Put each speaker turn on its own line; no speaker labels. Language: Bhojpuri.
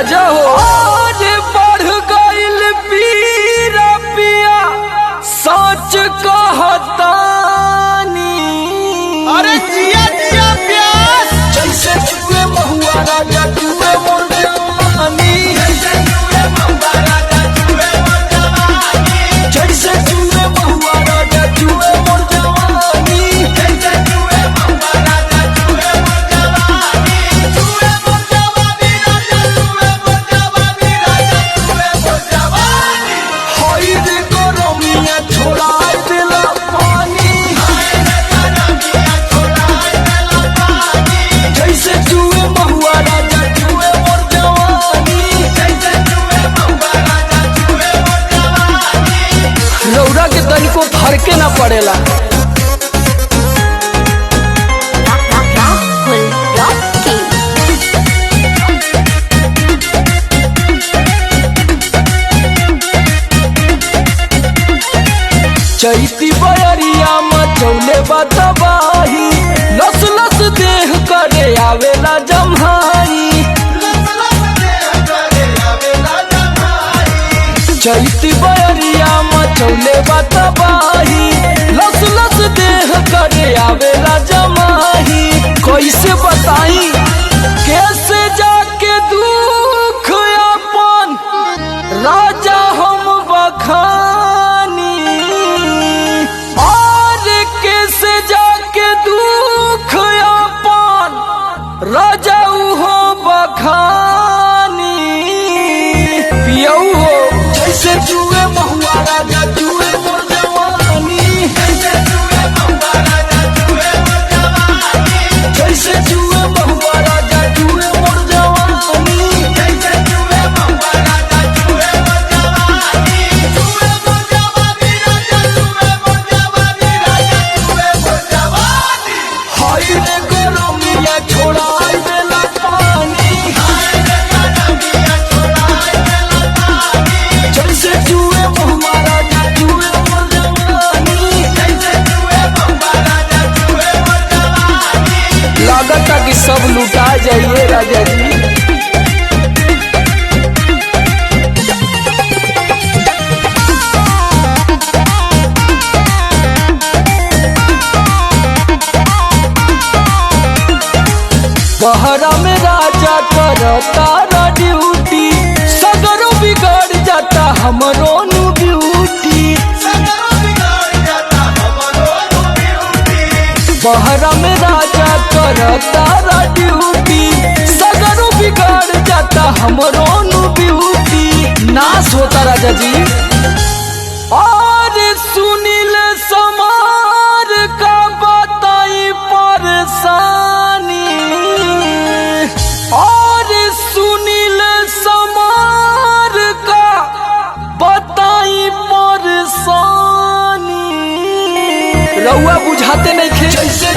राजा हो। आज बढ़ गइल पीरा पिया सच कहतानी।
अरे जिया जिया प्यास
जैसे चुए महुआ राजा चुए मोर जवानी।
जैसे चुए महुआ राजा चुए मोर जवानी।
जैसे चुए महुआ राजा चुए मोर जवानी।
जैसे चुए महुआ राजा चुए मोर जवानी। चुए मोर जवानी राजा चुए मोर जवानी राजा चुए मोर जवानी।
हाय रे गरमिया छोड़ाई देला पानी।
हाय रे गरमिया छोड़ाई देला पानी।
जैसे चुए महुआ राजा चुए मोर जवानी।
जैसे चुए महुआ राजा चुए मोर जवानी।
रौरा के तनिको फरके ना पड़ेला।
Rahul Rocky.
चैती बयरिया मचौले बतबाही। लस लस देह करे आवेला जम्हाई।
लस लस देह करे आवेला जमाई।
चैती बयरिया मचौले बतबाही। लस लस देह करे आवेला जमाही। कैसे बताई कैसे जाके दुख अपन राजा हम बखानी। और कैसे जाके दुख अपन राजा हो बखानी। पियऊ हो जैसे चुए महुआ राजा चुए मोर जवानी।
जैसे चुए महुआ राजा चुए मोर जवानी।
जैसे चुए महुआ राजा चुए मोर जवानी।
जैसे चुए महुआ राजा चुए मोर जवानी। चुए मोर जवानी राजा चुए मोर जवानी राजा चुए मोर जवानी।
हाय रे गरमिया छोड़ाई देला पानी।
हाय रे गरमिया छोड़ाई देला पानी।
जैसे चुए महुआ राजा चुए मोर जवानी।
जैसे चुए महुआ राजा चुए मोर जवानी।
लागता कि सब लुटा जाइए राजा जी। बहरा में राजा करता ड्यूटी। सगरों बिगड़ जाता हमरो नु ब्यूटी।
सगरो बिगड़ जाता हमरो ब्यूटी।
बहरा में राजा करता ड्यूटी। सगरों बिगड़ जाता हमरो नु ब्यूटी। नाश होता राजा जी। और सुनील समार का बताई परेशानी। और सुनील समार का बताई परेशानी। रउआ बुझाते नहीं खे। जैसे